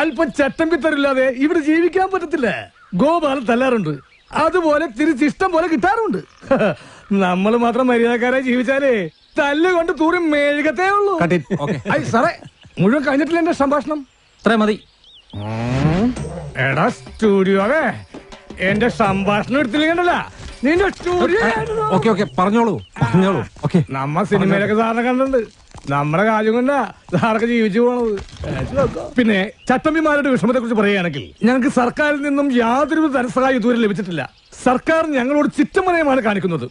അല്പം ചട്ടമ്പിത്തരില്ലാതെ ഇവിടെ ജീവിക്കാൻ പറ്റത്തില്ല. ഗോപാലൻ തല്ലാറുണ്ട്, അതുപോലെ തിരിച്ചിഷ്ടം പോലെ കിട്ടാറുണ്ട്. നമ്മൾ മാത്രം മര്യാദക്കാരായി ജീവിച്ചാലേ തല്ലുകൊണ്ട് തൂറി മെഴുകത്തേ ഉള്ളൂ. സാറേ, മുഴുവൻ കഴിഞ്ഞിട്ടില്ല എന്റെ സംഭാഷണം. അത്രേ മതി. എടാ സ്റ്റുഡിയോവേ, എന്റെ സംഭാഷണം എടുത്തില്ലെങ്കിലല്ല നിന്റെ സ്റ്റുഡിയോ. പറഞ്ഞോളൂ. നമ്മ സിനിമയിലൊക്കെ സാറിനെ കണ്ടിട്ടുണ്ട്. നമ്മുടെ കാര്യം കൊണ്ടാ സാറൊക്കെ ജീവിച്ചു പോണത്. പിന്നെ ചട്ടമ്പിമാരുടെ വിഷമത്തെ കുറിച്ച് പറയുകയാണെങ്കിൽ ഞങ്ങൾക്ക് സർക്കാരിൽ നിന്നും യാതൊരു ധനസഹായം ഇതുവരെ ലഭിച്ചിട്ടില്ല. സർക്കാർ ഞങ്ങളോട് ചിറ്റമനയമാണ് കാണിക്കുന്നത്.